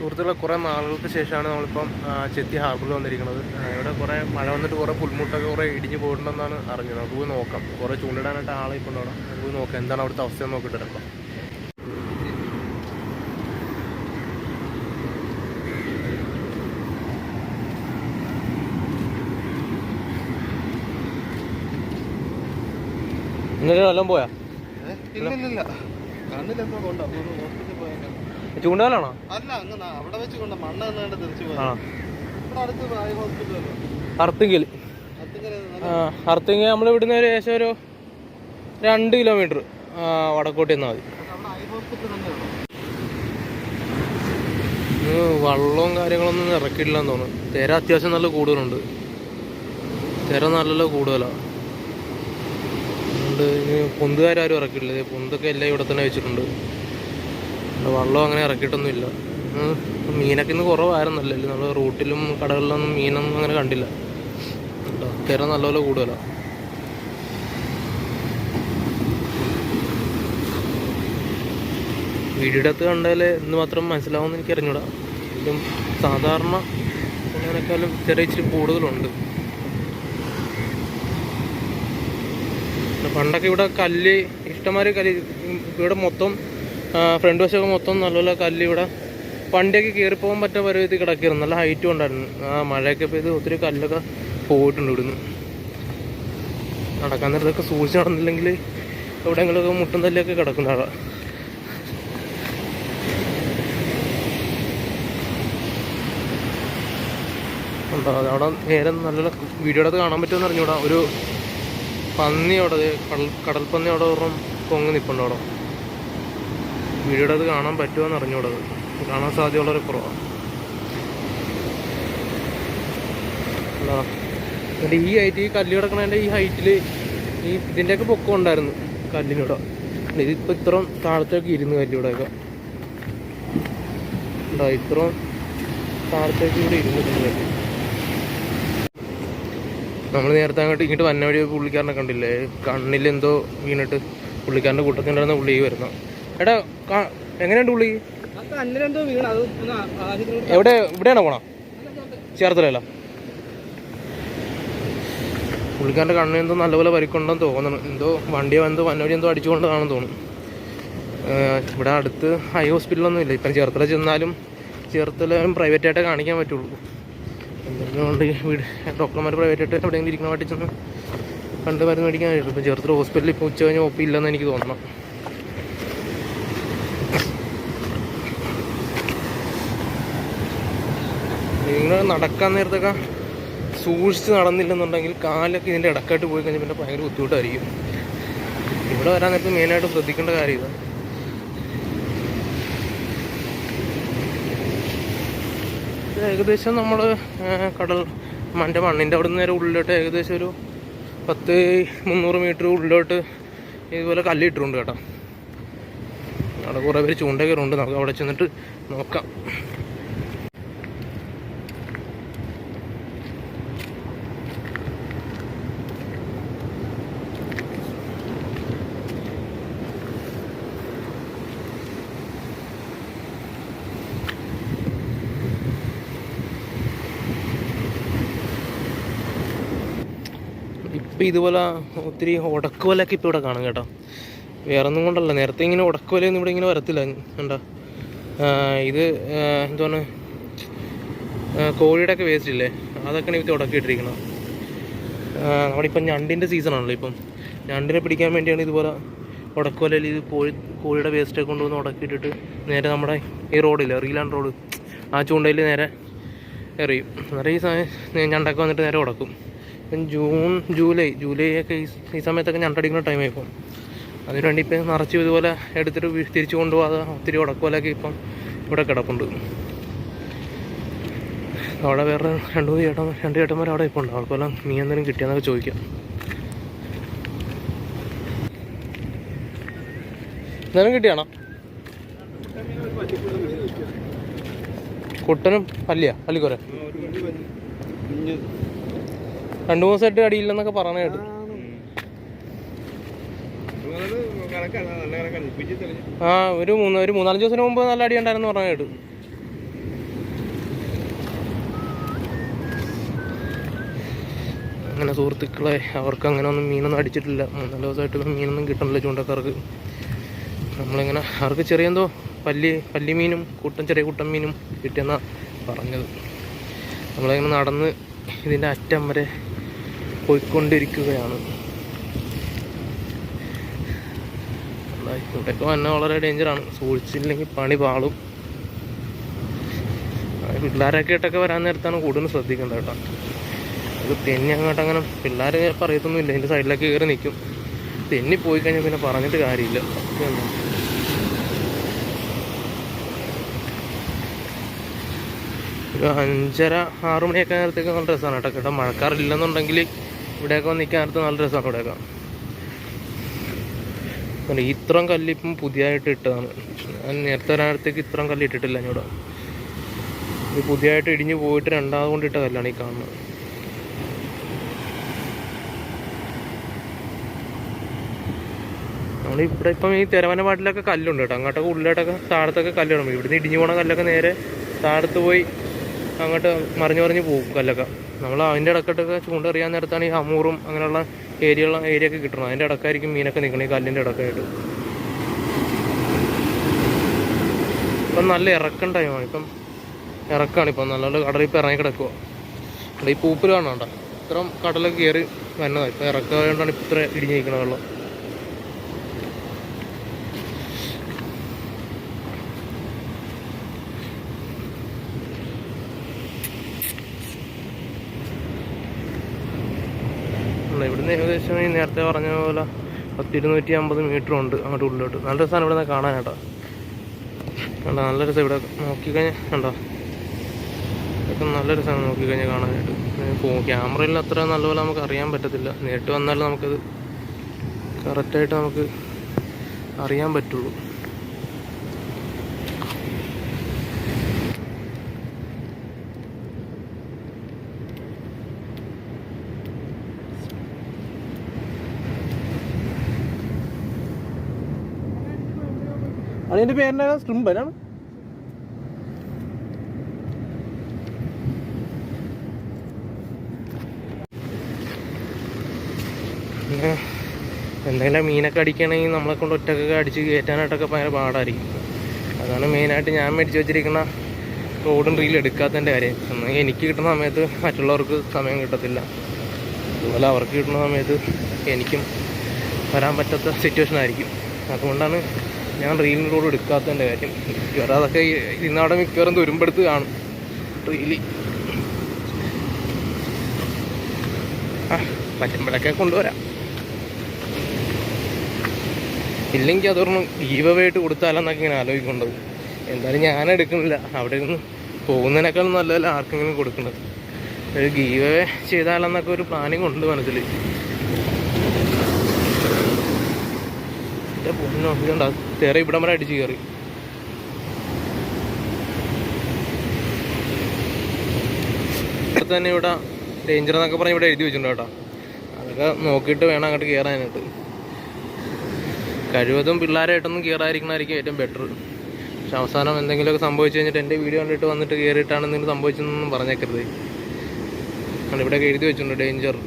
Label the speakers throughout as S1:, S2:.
S1: സുഹൃത്തുക്കളെ കുറേ നാളുകൾക്ക് ശേഷമാണ് നമ്മളിപ്പം ചെത്തി ഹാർബറിൽ വന്നിരിക്കുന്നത്. ഇവിടെ കുറേ മഴ വന്നിട്ട് കുറേ പുൽമുട്ടൊക്കെ കുറേ ഇടിഞ്ഞ് പോയിട്ടുണ്ടെന്നാണ് അറിഞ്ഞത്. നമുക്ക് പോയി നോക്കാം. കുറേ ചൂണ്ടിടാനായിട്ട് ആളെ ഇപ്പം അവിടെ നമുക്ക് പോയി നോക്കാം എന്താണ് അവിടുത്തെ അവസ്ഥ നോക്കിയിട്ട് എടുക്കാം. ഇന്നലെ വല്ലതും പോയാ? ചൂണ്ടാലാണോ? അർത്തിങ്കൽ നമ്മൾ ഇവിടുന്ന് ഏകദേശം ഒരു 2 കിലോമീറ്റർ വടക്കോട്ട് ചെന്നാൽ മതി. വള്ളവും കാര്യങ്ങളൊന്നും ഇറക്കിയിട്ടില്ലെന്ന് തോന്നുന്നു. തിര അത്യാവശ്യം നല്ല കൂടുതലുണ്ട്. തിര നല്ല കൂടുതലാണ്. അതുകൊണ്ട് ഇനി പൊന്തുകാരും ഇറക്കിയിട്ടില്ല. പൊന്തൊക്കെ എല്ലാം ഇവിടെ തന്നെ വെച്ചിട്ടുണ്ട്. വള്ളം അങ്ങനെ ഇറക്കിയിട്ടൊന്നുമില്ല. മീനൊക്കെ ഇന്ന് കുറവായിരുന്നല്ലോ. നമ്മൾ റൂട്ടിലും കടകളിലൊന്നും മീനൊന്നും അങ്ങനെ കണ്ടില്ല. തിര നല്ലപോലെ കൂടുതലാണ്. വീടിനകത്ത് കണ്ടാൽ എന്ത് മാത്രം മനസ്സിലാവുമെന്ന് എനിക്ക് അറിഞ്ഞൂടാ. ഇതും സാധാരണ അങ്ങനെക്കാളും ചെറിയ ഇച്ചിരി കൂടുതലുണ്ട്. പണ്ടൊക്കെ ഇവിടെ കല്ല് ഇഷ്ടംമാതിരി കല്ല് ഇവിടെ മൊത്തം ഫ്രണ്ട് വശമൊക്കെ മൊത്തം നല്ലപോലെ കല്ല് ഇവിടെ വണ്ടിയൊക്കെ കയറിപ്പോകാൻ പറ്റാൻ പരുവത്തിൽ കിടക്കിയിരുന്നു. നല്ല ഹൈറ്റും ഉണ്ടായിരുന്നു. മഴയൊക്കെ പെയ്ത് ഒത്തിരി കല്ലൊക്കെ പോയിട്ടുണ്ട് ഇവിടുന്ന്. നടക്കാൻ നേരത്തൊക്കെ സൂക്ഷിച്ച് നടന്നില്ലെങ്കിൽ എവിടെയെങ്കിലുമൊക്കെ മുട്ടും തല്ലൊക്കെ കിടക്കുന്നതാണ്. ഉണ്ടോ അവിടെ നേരെ നല്ല വീഡിയോടത്ത് കാണാൻ പറ്റുമെന്ന് അറിഞ്ഞൂടാ. ഒരു പന്നി അവിടെ കടൽപ്പന്നി അവിടെ ഒരെണ്ണം പൊങ്ങി നിൽപ്പുണ്ട്. അവിടെ വീഡിയോയുടെ അത് കാണാൻ പറ്റുമോയെന്ന് അറിഞ്ഞൂടത്. കാണാൻ സാധ്യത വളരെ കുറവാണ്. എന്നിട്ട് ഈ ഹൈറ്റ് ഈ കല്ല് കിടക്കണതിൻ്റെ ഈ ഹൈറ്റിൽ ഇതിൻ്റെയൊക്കെ പൊക്കം ഉണ്ടായിരുന്നു കല്ലിനൂടെ. ഇതിപ്പോൾ ഇത്രയും താഴത്തേക്ക് ഇരുന്ന് കല്ലിവിടെയൊക്കെ ഉണ്ടോ. ഇത്രയും താഴത്തേക്ക് ഇവിടെ ഇരുന്നിട്ടുണ്ട് കല്ല്. നമ്മൾ നേരത്തെ അങ്ങോട്ട് ഇങ്ങോട്ട് വന്ന വഴി പുള്ളിക്കാരനെ കണ്ടില്ലേ? കണ്ണിലെന്തോ വീണിട്ട് പുള്ളിക്കാരൻ്റെ കൂട്ടത്തിൻ്റെ പുള്ളി വരുന്ന. എടാ എങ്ങനെയുണ്ട് പുള്ളി? എവിടെ ഇവിടെയാണോ പോണ? ചേർത്തലല്ല. പുള്ളിക്കാരൻ്റെ കണ്ണിന് എന്തോ നല്ലപോലെ പരിക്കുണ്ടെന്ന് തോന്നുന്നു. എന്തോ വണ്ടിയോ എന്തോ വന്നവഴി എന്തോ അടിച്ചുകൊണ്ടാണെന്ന് തോന്നുന്നു. ഇവിടെ അടുത്ത് ഹൈ ഹോസ്പിറ്റലൊന്നും ഇല്ല. ഇപ്പം ചേർത്തല ചെന്നാലും ചേർത്തലും പ്രൈവറ്റായിട്ടേ കാണിക്കാൻ പറ്റുള്ളൂ. എന്തെങ്കിലും കൊണ്ട് വീട് ഡോക്ടർമാർ പ്രൈവറ്റായിട്ട് എവിടെയെങ്കിലും ഇരിക്കുന്ന വേണ്ടി ചെന്ന് കണ്ട് മരുന്ന് മേടിക്കാൻ കഴിയുള്ളൂ. ഇപ്പം ചേർത്തല ഹോസ്പിറ്റലിൽ ഇപ്പോൾ ഉച്ച കഴിഞ്ഞ് ഒപ്പി ഇല്ലെന്ന് എനിക്ക് തോന്നണം. നിങ്ങൾ നടക്കാൻ നേരത്തൊക്കെ സൂക്ഷിച്ച് നടന്നില്ലെന്നുണ്ടെങ്കിൽ കാലൊക്കെ ഇതിൻ്റെ ഇടക്കായിട്ട് പോയി കഴിഞ്ഞാൽ പിന്നെ ഭയങ്കര ബുദ്ധിമുട്ടായിരിക്കും. ഇവിടെ വരാൻ നേരത്ത് മെയിനായിട്ട് ശ്രദ്ധിക്കേണ്ട കാര്യം ഇതാണ്. ഏകദേശം നമ്മൾ മണ്ണിൻ്റെ അവിടെ നിന്ന് നേരെ ഉള്ളിലോട്ട് ഏകദേശം ഒരു 10-300 മീറ്റർ ഉള്ളിലോട്ട് ഇതുപോലെ കല്ലിട്ടിട്ടുണ്ട് കേട്ടോ. അവിടെ കുറേ പേര് ചൂണ്ടകയറുണ്ട്. നമുക്ക് അവിടെ ചെന്നിട്ട് നോക്കാം. ഇപ്പം ഇതുപോലെ ഒത്തിരി ഉടക്കുവലൊക്കെ ഇപ്പോൾ ഇവിടെ കാണും കേട്ടോ. വേറെ ഒന്നും കൊണ്ടല്ല. നേരത്തെ ഇങ്ങനെ ഉടക്കുവലയൊന്നും ഇവിടെ ഇങ്ങനെ വരത്തില്ല. കണ്ടോ ഇത് എന്താണ് കോഴിയുടെയൊക്കെ വേസ്റ്റ് ഇല്ലേ, അതൊക്കെയാണ് ഇത് ഉടക്കിയിട്ടിരിക്കണം. നമ്മളിപ്പം ഞണ്ടിൻ്റെ സീസണാണല്ലോ. ഇപ്പം ഞണ്ടിനെ പിടിക്കാൻ വേണ്ടിയാണ് ഇതുപോലെ ഉടക്കുവലയിൽ ഇത് കോഴിയുടെ വേസ്റ്റൊക്കെ കൊണ്ടുവന്ന് ഉടക്കിയിട്ടിട്ട് നേരെ നമ്മുടെ ഈ റോഡില്ലേ, റീലാൻഡ് റോഡ്, ആ ചൂണ്ടയിൽ നേരെ എറിയും. അന്നേരം ഈ ഞണ്ടൊക്കെ വന്നിട്ട് നേരെ ഉടക്കും. ഇപ്പം ജൂലൈ ഒക്കെ ഈ സമയത്തൊക്കെ ഞണ്ടടിക്കുന്ന ടൈമായി. ഇപ്പം അതിനുവേണ്ടി ഇപ്പം നിറച്ച് ഇതുപോലെ എടുത്തിട്ട് തിരിച്ചു കൊണ്ടുപോകാതെ ഒത്തിരി ഉടക്കുപോലെയൊക്കെ ഇപ്പം ഇവിടെ കിടപ്പുണ്ട്. അവിടെ വേറെ രണ്ട് ചേട്ടന്മാർ അവിടെ ഇപ്പോൾ ഉണ്ട്. അവർക്കെല്ലാം നീ എന്തെങ്കിലും കിട്ടിയെന്നൊക്കെ ചോദിക്കാം. എന്തെങ്കിലും കിട്ടിയാണോ? കുട്ടനും പള്ളിക്കോരെ 2-3 ദിവസമായിട്ട് അടിയില്ലെന്നൊക്കെ പറഞ്ഞ കേട്ടു. ഒരു 3-4 ദിവസത്തിന് മുമ്പ് നല്ല അടി ഉണ്ടായിരുന്നു പറഞ്ഞ കേട്ടു. അങ്ങനെ സുഹൃത്തുക്കളെ, അവർക്ക് അങ്ങനെ ഒന്നും മീനൊന്നും അടിച്ചിട്ടില്ല. 3 ദിവസമായിട്ട് മീനൊന്നും കിട്ടണില്ല ചൂണ്ടക്കാർക്ക്. നമ്മളിങ്ങനെ അവർക്ക് ചെറിയ എന്തോ പല്ലി മീനും ചെറിയ കുട്ടൻ മീനും കിട്ടിയെന്നാണ് പറഞ്ഞത്. നമ്മളിങ്ങനെ നടന്ന് ഇതിൻ്റെ അറ്റം വരെ പോയിക്കൊണ്ടിരിക്കുകയാണ്. ഇവിടെയൊക്കെ വന്നാൽ വളരെ ഡേഞ്ചറാണ്. സൂക്ഷിച്ചില്ലെങ്കിൽ പണി പാളും. പിള്ളേരൊക്കെ ആയിട്ടൊക്കെ വരാൻ നേരത്താണ് കൂടുതലും ശ്രദ്ധിക്കേണ്ടത് കേട്ടോ. അത് തെന്നി അങ്ങോട്ട് അങ്ങനെ പിള്ളേർ പറയത്തൊന്നുമില്ല, ഇതിൻ്റെ സൈഡിലൊക്കെ കയറി നിൽക്കും. തെന്നി പോയി കഴിഞ്ഞാൽ പിന്നെ പറഞ്ഞിട്ട് കാര്യമില്ല. ഒരു 5:30-6 മണിയൊക്കെ നേരത്തേക്ക് നല്ല രസമാണ് കേട്ടോ. കേട്ടോ മഴക്കാറില്ലെന്നുണ്ടെങ്കിൽ ഇവിടെയൊക്കെ വന്ന് നിൽക്കാൻ നേരത്ത് നല്ല രസമാണ് ഇവിടെയൊക്കെ. ഇത്രയും കല്ലിപ്പം പുതിയതായിട്ട് ഇട്ടതാണ്. ഞാൻ നേരത്തെ നേരത്തേക്ക് ഇത്രയും കല്ല് ഇട്ടിട്ടില്ല ഇവിടെ. ഇത് പുതിയതായിട്ട് ഇടിഞ്ഞു പോയിട്ട് 2ാമത് കൊണ്ടിട്ട കല്ലാണ് ഈ കാണുന്നത്. നമ്മളിവിടെ ഇപ്പം ഈ തെരവന പാട്ടിലൊക്കെ കല്ലുണ്ട് കേട്ടോ. അങ്ങോട്ടൊക്കെ ഉള്ളിലോട്ടൊക്കെ താഴത്തൊക്കെ കല്ലിടും. ഇവിടുന്ന് ഇടിഞ്ഞു പോണ കല്ലൊക്കെ നേരെ താഴത്ത് പോയി അങ്ങോട്ട് മറിഞ്ഞു പോകും കല്ലൊക്കെ. നമ്മൾ അതിൻ്റെ ഇടക്കിട്ടൊക്കെ ചൂണ്ടറിയാൻ നേരത്താണ് ഈ അമൂറും അങ്ങനെയുള്ള ഏരിയ ഒക്കെ കിട്ടണം. അതിൻ്റെ ഇടക്കായിരിക്കും മീനൊക്കെ നിൽക്കണം, ഈ കല്ലിൻ്റെ ഇടക്കായിട്ട്. ഇപ്പം നല്ല ഇറക്കം ടൈമാണ്. ഇപ്പം ഇറക്കാണ്. ഇപ്പം നല്ല കടലിൽ ഇപ്പം ഇറങ്ങി കിടക്കുക. ഈ പൂപ്പിൽ കാണണ്ട ഇത്രയും കടലൊക്കെ കയറി വന്നതാണ്. ഇപ്പം ഇറക്കായതുകൊണ്ടാണ് ഇപ്പം ഇത്ര ഇടിഞ്ഞ് നിൽക്കണ വെള്ളം. ഇവിടുന്ന് ഏകദേശം ഈ നേരത്തെ പറഞ്ഞ പോലെ 250 മീറ്റർ ഉണ്ട് അങ്ങോട്ട് ഉള്ളിലോട്ട്. നല്ല രസമാണ് ഇവിടെ നിന്ന് കാണാനാട്ടോ. കണ്ടോ നല്ല രസം. ഇവിടെ നോക്കിക്കഴിഞ്ഞാൽ കണ്ടോ ഇതൊക്കെ നല്ല രസമാണ് നോക്കിക്കഴിഞ്ഞാൽ കാണാനായിട്ട്. ക്യാമറയിൽ അത്ര നല്ലപോലെ നമുക്ക് അറിയാൻ പറ്റത്തില്ല. നേരിട്ട് വന്നാലും നമുക്കത് കറക്റ്റായിട്ട് നമുക്ക് അറിയാൻ പറ്റുള്ളൂ. അതിൻ്റെ പേരെന്നാ? സ്ട്രിംബനാണ്. പിന്നെ എന്തെങ്കിലും മീനൊക്കെ അടിക്കുകയാണെങ്കിൽ നമ്മളെ കൊണ്ട് ഒറ്റക്കൊക്കെ അടിച്ച് കയറ്റാനായിട്ടൊക്കെ ഭയങ്കര പാടായിരിക്കും. അതാണ് മെയിനായിട്ട് ഞാൻ മേടിച്ച് വെച്ചിരിക്കുന്ന റോഡും റീൽ എടുക്കാത്തതിൻ്റെ കാര്യം. എന്നാൽ എനിക്ക് കിട്ടുന്ന സമയത്ത് മറ്റുള്ളവർക്ക് സമയം കിട്ടത്തില്ല. അതുപോലെ അവർക്ക് കിട്ടുന്ന സമയത്ത് എനിക്കും വരാൻ പറ്റാത്ത സിറ്റുവേഷൻ ആയിരിക്കും. അതുകൊണ്ടാണ് ഞാൻ റീലിന് റോഡ് എടുക്കാത്തതിൻ്റെ കാര്യം. മിക്കവാറും അതൊക്കെ ഇന്നവിടെ മിക്കവാറും തുരുമ്പെടുത്ത് കാണും റീലി. പറ്റുമ്പോഴൊക്കെ കൊണ്ടുവരാം. ഇല്ലെങ്കിൽ അതൊരെണ്ണം ഗീവവേയിട്ട് കൊടുത്താലെന്നൊക്കെ ഇങ്ങനെ ആലോചിക്കേണ്ടത്. എന്തായാലും ഞാൻ എടുക്കുന്നില്ല. അവിടെ നിന്ന് പോകുന്നതിനേക്കാളും നല്ലതല്ല ആർക്കെങ്കിലും കൊടുക്കുന്നത്. ഒരു ഗീവവേ ചെയ്താലെന്നൊക്കെ ഒരു പ്ലാനിങ് ഉണ്ട് മനസ്സിൽ. പൊന്നോ തേറെ ഇവിടം വരെ അടിച്ച് കയറി. തന്നെ ഇവിടെ ഡേഞ്ചർ എന്നൊക്കെ പറഞ്ഞ് ഇവിടെ എഴുതി വെച്ചിട്ടുണ്ട് കേട്ടോ. അതൊക്കെ നോക്കിയിട്ട് വേണം അങ്ങോട്ട് കയറാനായിട്ട്. കഴിവതും പിള്ളേരായിട്ടൊന്നും കയറാതിരിക്കണമായിരിക്കും ഏറ്റവും ബെറ്റർ. പക്ഷെ അവസാനം എന്തെങ്കിലുമൊക്കെ സംഭവിച്ചു കഴിഞ്ഞിട്ട് എൻ്റെ വീഡിയോ കണ്ടിട്ട് വന്നിട്ട് കയറിയിട്ടാണ് എന്തെങ്കിലും സംഭവിച്ചതെന്നൊന്നും പറഞ്ഞേക്കരുത്. ഇവിടെയൊക്കെ എഴുതി വെച്ചിട്ടുണ്ട് ഡേഞ്ചർ.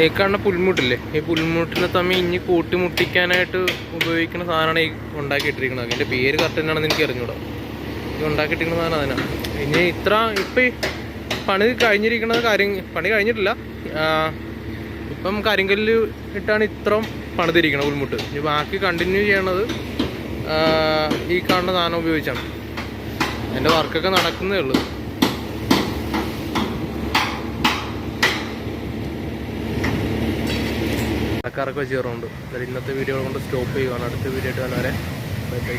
S1: ഈ കാണുന്ന പുൽമുട്ടില്ലേ, ഈ പുൽമുട്ടിനെ തമ്മിൽ ഇനി കൂട്ടിമുട്ടിക്കാനായിട്ട് ഉപയോഗിക്കുന്ന സാധനമാണ് ഈ ഉണ്ടാക്കിയിട്ടിരിക്കുന്നത്. അതിൻ്റെ പേര് കറക്റ്റ് തന്നെയാണെന്ന് എനിക്ക് അറിഞ്ഞൂടാ. ഇത് ഉണ്ടാക്കിയിട്ടിരിക്കുന്ന സാധനം അതിനാണ്. ഇനി ഇപ്പം പണി കഴിഞ്ഞിട്ടില്ല. ഇപ്പം കരിങ്കല്ല് ഇട്ടാണ് ഇത്രയും പണിതിരിക്കണം പുൽമുട്ട്. ഇനി ബാക്കി കണ്ടിന്യൂ ചെയ്യണത് ഈ കാണുന്ന സാധനം ഉപയോഗിച്ചാണ്. എൻ്റെ വർക്കൊക്കെ നടക്കുന്നേ ഉള്ളൂ. കറക്കം വെച്ച് കയറുന്നുണ്ട്. ഇന്നത്തെ വീഡിയോ കൊണ്ട് സ്റ്റോപ്പ് ചെയ്യുകയാണ്. അടുത്ത വീഡിയോ ആയിട്ട് വരെ ബൈ ബൈ.